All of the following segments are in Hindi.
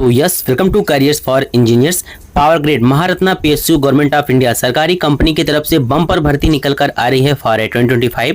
तो yes, welcome to careers for engineers. Power grid Maharatna PSU government of India सरकारी कंपनी की तरफ से बम्पर भर्ती निकल कर आ रही है फॉर 2025,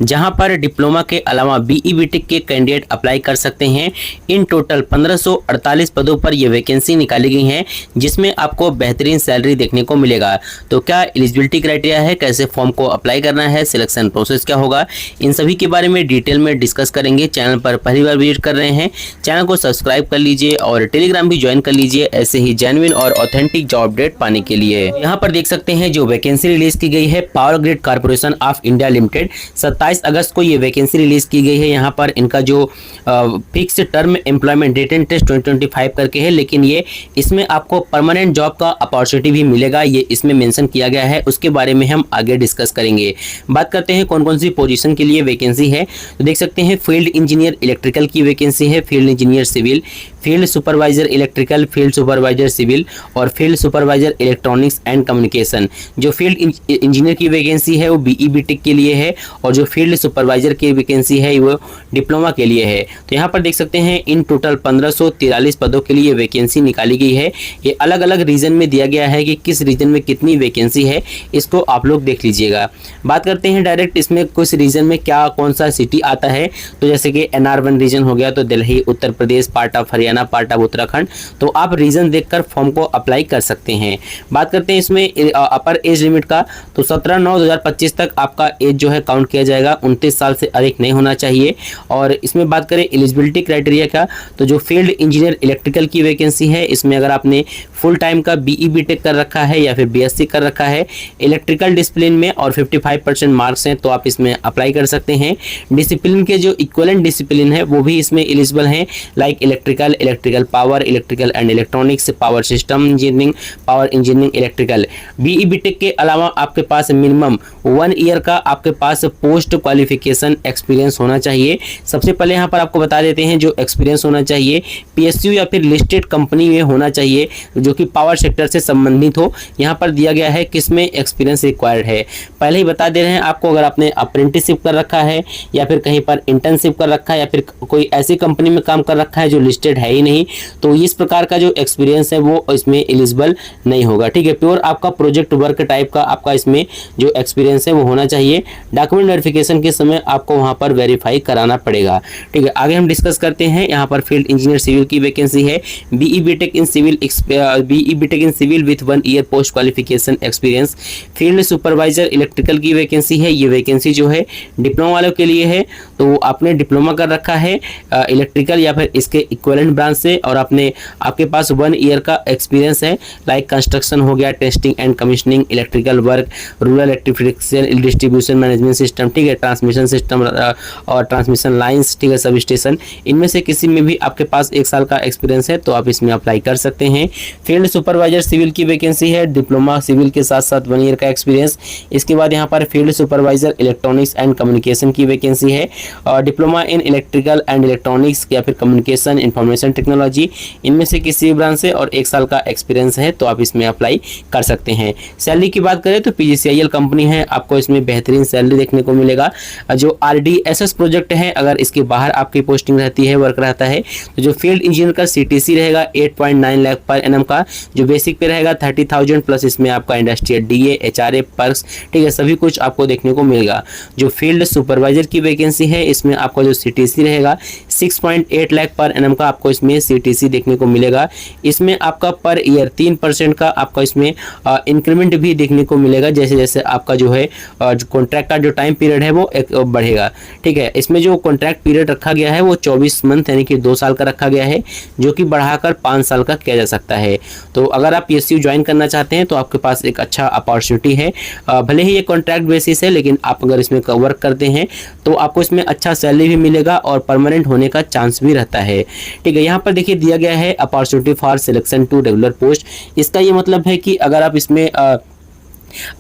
जहां पर डिप्लोमा के अलावा बीई बीटेक के कैंडिडेट अप्लाई कर सकते हैं। इन टोटल 1548 पदों पर यह वैकेंसी निकाली गई है, जिसमें आपको बेहतरीन सैलरी देखने को मिलेगा। तो क्या एलिजिबिलिटी क्राइटेरिया है, कैसे फॉर्म को अप्लाई करना है, सिलेक्शन प्रोसेस क्या होगा, इन सभी के बारे में डिटेल में डिस्कस करेंगे। चैनल पर पहली बार विजिट कर रहे हैं, चैनल को सब्सक्राइब कर लीजिए और टेलीग्राम भी ज्वाइन कर लीजिए ऐसे ही जेन्युइन और ऑथेंटिक जॉब अपडेट पाने के लिए। यहाँ पर देख सकते हैं जो वैकेंसी रिलीज की गई है power grid corporation of India limited, 27 अगस्त को ये वैकेंसी रिलीज की गई है। यहाँ पर इनका जो fix term employment date and test 2025 करके है, लेकिन ये इसमें आपको परमानेंट जॉब का अपॉर्चुनिटी भी मिलेगा, ये इसमें मेंशन किया गया है। उसके बारे में हम आगे डिस्कस करेंगे। बात करते हैं कौन कौन सी पोजीशन के लिए वैकेंसी है। तो देख सकते हैं फील्ड इंजीनियर इलेक्ट्रिकल की वैकेंसी है, field engineer civil, field supervisor electrical, field supervisor civil और field supervisor electronics and communication. जो फील्ड इंजीनियर की वैकेंसी है वो बीई बीटेक के लिए है, और जो फील्ड सुपरवाइजर की वैकेंसी है वो डिप्लोमा के लिए है। तो यहाँ पर देख सकते हैं इन टोटल 1543 पदों के लिए वैकेंसी निकाली गई है। ये अलग अलग रीजन में दिया गया है कि किस रीजन में कितनी वैकेंसी है, इसको आप लोग देख लीजिएगा। बात करते हैं डायरेक्ट इसमें कुछ रीजन में क्या कौन सा सिटी आता है। तो जैसे कि NR1 रीजन हो गया तो Delhi, Uttar Pradesh, part of Haryana, part of Uttarakhand. तो आप रीजन देखकर फॉर्म को अप्लाई कर सकते हैं। बात करते हैं इसमें अपर एज लिमिट का, तो 17/9/2025 तक आपका एज जो है काउंट किया जाएगा, 29 साल से अधिक नहीं होना चाहिए। और इसमें बात करें एलिजिबिलिटी क्राइटेरिया का, तो जो फील्ड इंजीनियर इलेक्ट्रिकल की वैकेंसी है, इसमें अगर आपने फुल टाइम का बीई बीटेक कर रखा है या फिर बीएससी कर रखा है इलेक्ट्रिकल डिसिप्लिन में और 55% मार्क्स हैं, तो आप इसमें अप्लाई कर सकते हैं। डिसिप्लिन के जो इक्विवेलेंट डिसिप्लिन है वो भी इसमें एलिजिबल हैं, like electrical, electrical power, electrical and electronics, power system engineering, power engineering electrical. BE BTech के अलावा आपके पास मिनिमम 1 ईयर का आपके पास पोस्ट क्वालिफिकेशन एक्सपीरियंस होना चाहिए। सबसे पहले यहाँ पर आपको बता देते हैं जो एक्सपीरियंस होना चाहिए पीएसयू या फिर लिस्टेड कंपनी में होना चाहिए, जो कि पावर सेक्टर से संबंधित हो। यहाँ पर दिया गया है किसमें एक्सपीरियंस रिक्वायर्ड है, पहले ही बता दे रहे हैं आपको। अगर आपने अप्रेंटिसशिप कर रखा है या फिर कहीं पर इंटर्नशिप कर रखा है या फिर कोई ऐसी कंपनी में काम कर रखा है जो लिस्टेड है ही नहीं, तो इस प्रकार का जो एक्सपीरियंस है वो इसमें एलिजिबल नहीं होगा। ठीक है, प्योर आपका प्रोजेक्ट वर्क टाइप का आपका इसमें जो एक्सपीरियंस है वो होना चाहिए। डॉक्यूमेंट वेरिफिकेशन के समय आपको वहां पर वेरीफाई कराना पड़ेगा। ठीक है, आगे हम डिस्कस करते हैं। यहाँ पर फील्ड इंजीनियर सिविल की वैकेंसी है, BE BTech in civil with 1 year post qualification experience. Field supervisor electrical की वैकेंसी है, ये वैकेंसी जो है डिप्लोमा वालों के लिए है। तो आपने डिप्लोमा कर रखा है इलेक्ट्रिकल या फिर इसके इक्विवेलेंट ब्रांच से, और आपके पास 1 ईयर का एक्सपीरियंस है, लाइक कंस्ट्रक्शन हो गया, testing and commissioning, electrical work, rural electrification, distribution management system, ठीक है, ट्रांसमिशन सिस्टम और ट्रांसमिशन लाइंस, ठीक है, सब स्टेशन, इनमें से किसी में भी आपके पास 1 साल का एक्सपीरियंस है तो आप इसमें अप्लाई कर सकते हैं। फील्ड सुपरवाइजर सिविल की वैकेंसी है, डिप्लोमा सिविल के साथ साथ 1 ईयर का एक्सपीरियंस। इसके बाद यहाँ पर field supervisor electronics and communication की वैकेंसी है, और diploma in electrical and electronics या फिर कम्युनिकेशन इंफॉर्मेशन टेक्नोलॉजी, इनमें से किसी भी ब्रांच से और 1 साल का एक्सपीरियंस है तो आप इसमें अप्लाई कर सकते हैं। सैलरी की बात करें तो पीजीसीआईएल कंपनी है, आपको इसमें बेहतरीन सैलरी देखने को मिलेगा। जो RDSS प्रोजेक्ट है, अगर इसके बाहर आपकी पोस्टिंग रहती है, वर्क रहता है, तो जो फील्ड इंजीनियर का CTC रहेगा 8.9 लाख पर एनम का, जो बेसिक पे रहेगा 30,000 प्लस इसमें आपका इंडस्ट्रियल DA, HRA, पर्क्स, ठीक है, सभी कुछ आपको देखने को मिलेगा। जो फील्ड सुपरवाइजर की वैकेंसी है, इसमें आपका जो CTC रहेगा 6.8 लाख पर एनम का आपको इसमें CTC देखने को मिलेगा। इसमें आपका पर ईयर 3% का आपका इसमें इंक्रीमेंट भी देखने को मिलेगा, जैसे जैसे आपका जो है जो कॉन्ट्रैक्ट का जो टाइम पीरियड है वो बढ़ेगा। ठीक है, इसमें जो कॉन्ट्रैक्ट पीरियड रखा गया है वो 24 मंथ यानी कि 2 साल का रखा गया है, जो कि बढ़ाकर 5 साल का किया जा सकता है। तो अगर आप पीएसयू ज्वाइन करना चाहते हैं तो आपके पास एक अच्छा अपॉर्चुनिटी है। भले ही ये कॉन्ट्रैक्ट बेसिस है, लेकिन आप अगर इसमें वर्क करते हैं तो आपको इसमें अच्छा सैलरी भी मिलेगा और परमानेंट होने का चांस भी रहता है। ठीक है, यहाँ पर देखिए दिया गया है opportunity for selection to regular post. इसका ये मतलब है कि अगर आप इसमें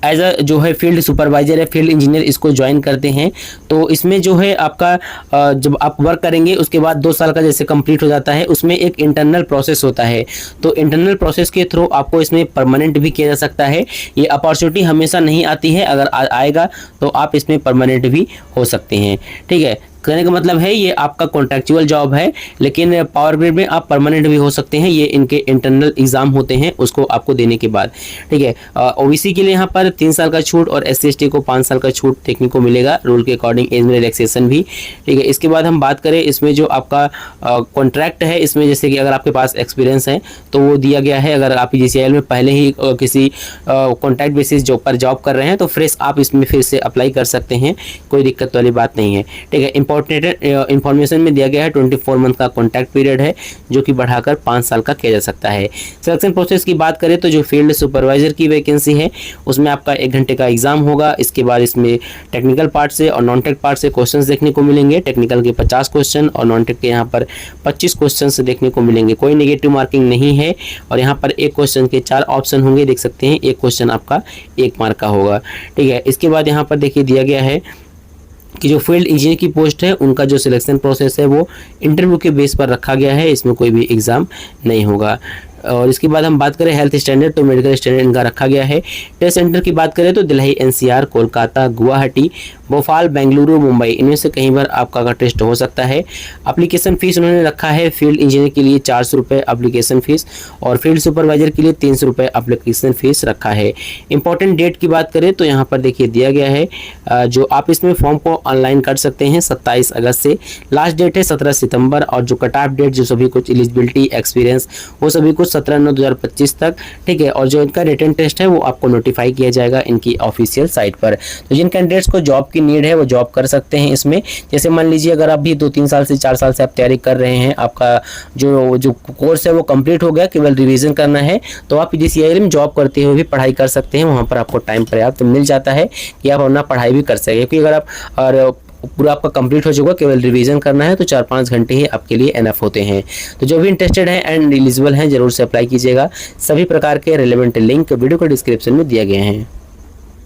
एज अ जो है फील्ड सुपरवाइजर है, फील्ड इंजीनियर, इसको ज्वाइन करते हैं तो इसमें जो है आपका जब आप वर्क करेंगे उसके बाद 2 साल का जैसे कंप्लीट हो जाता है, उसमें एक इंटरनल प्रोसेस होता है। तो इंटरनल प्रोसेस के थ्रू आपको इसमें परमानेंट भी किया जा सकता है। ये अपॉर्चुनिटी हमेशा नहीं आती है, अगर आएगा तो आप इसमें परमानेंट भी हो सकते हैं। ठीक है, कहने का मतलब है ये आपका कॉन्ट्रैक्चुअल जॉब है, लेकिन पावर ग्रिड में आप परमानेंट भी हो सकते हैं। ये इनके इंटरनल एग्जाम होते हैं उसको आपको देने के बाद, ठीक है। ओबीसी के लिए यहाँ पर 3 साल का छूट और SC/ST को 5 साल का छूट देखने को मिलेगा, रूल के अकॉर्डिंग एज में रिलैक्सेशन भी, ठीक है। इसके बाद हम बात करें इसमें जो आपका कॉन्ट्रैक्ट है, इसमें जैसे कि अगर आपके पास एक्सपीरियंस है तो वो दिया गया है। अगर आप GCIL में पहले ही किसी कॉन्ट्रैक्ट बेसिस जॉब पर जॉब कर रहे हैं तो फ्रेश आप इसमें फिर से अप्लाई कर सकते हैं, कोई दिक्कत वाली बात नहीं है, ठीक है। इंपॉर्टेंट इन्फॉर्मेशन में दिया गया है 24 मंथ का कॉन्ट्रैक्ट पीरियड है, जो कि बढ़ाकर 5 साल का किया जा सकता है। सिलेक्शन प्रोसेस की बात करें तो जो फील्ड सुपरवाइजर की वैकेंसी है उसमें आपका 1 घंटे का एग्जाम होगा। इसके बाद इसमें टेक्निकल पार्ट से और नॉन टेक पार्ट से क्वेश्चंस देखने को मिलेंगे। टेक्निकल के 50 क्वेश्चन और नॉन टेक के यहाँ पर 25 क्वेश्चन देखने को मिलेंगे। कोई नेगेटिव मार्किंग नहीं है और यहाँ पर एक क्वेश्चन के 4 ऑप्शन होंगे, देख सकते हैं। एक क्वेश्चन आपका 1 मार्क का होगा, ठीक है। इसके बाद यहाँ पर देखिए दिया गया है कि जो फील्ड इंजीनियर की पोस्ट है उनका जो सिलेक्शन प्रोसेस है वो इंटरव्यू के बेस पर रखा गया है, इसमें कोई भी एग्ज़ाम नहीं होगा। और इसके बाद हम बात करें हेल्थ स्टैंडर्ड, तो मेडिकल स्टैंडर्ड इनका रखा गया है। टेस्ट सेंटर की बात करें तो दिल्ली, NCR, कोलकाता, गुवाहाटी, भोपाल, बेंगलुरु, मुंबई, इनमें से कहीं पर आपका टेस्ट हो सकता है। एप्लीकेशन फीस उन्होंने रखा है फील्ड इंजीनियर के लिए 400 रुपये एप्लीकेशन फीस और फील्ड सुपरवाइजर के लिए 300 रुपये एप्लीकेशन फीस रखा है। इंपॉर्टेंट डेट की बात करें तो यहाँ पर देखिए दिया गया है जो आप इसमें फॉर्म को ऑनलाइन कर सकते हैं 27 अगस्त से। लास्ट डेट है 17 सितंबर और जो कट ऑफ डेट जो सभी कुछ एलिजिबिलिटी, एक्सपीरियंस वो सभी कुछ 17/9/2025 तक, ठीक है। और जो इनका रिटन टेस्ट है वो आपको नोटिफाई किया जाएगा इनकी ऑफिशियल साइट पर। तो जिन कैंडिडेट्स को जॉब की नीड है वो जॉब कर सकते हैं इसमें। जैसे मान लीजिए अगर आप भी 2-3 साल से 4 साल से आप तैयारी कर रहे हैं, आपका जो कोर्स है वो कंप्लीट हो गया, केवल रिवीजन करना है, तो आप GCIL में जॉब करते हुए भी पढ़ाई कर सकते हैं। वहाँ पर आपको टाइम पर्याप्त मिल जाता है कि आप अपना पढ़ाई भी कर सकें, क्योंकि अगर आप और पूरा आपका कंप्लीट हो चुका, केवल रिवीजन करना है, तो 4-5 घंटे ही आपके लिए एनफ होते हैं। तो जो भी इंटरेस्टेड है एंड एलिजिबल हैं जरूर से अप्लाई कीजिएगा। सभी प्रकार के रिलेवेंट लिंक वीडियो को डिस्क्रिप्शन में दिए गए हैं।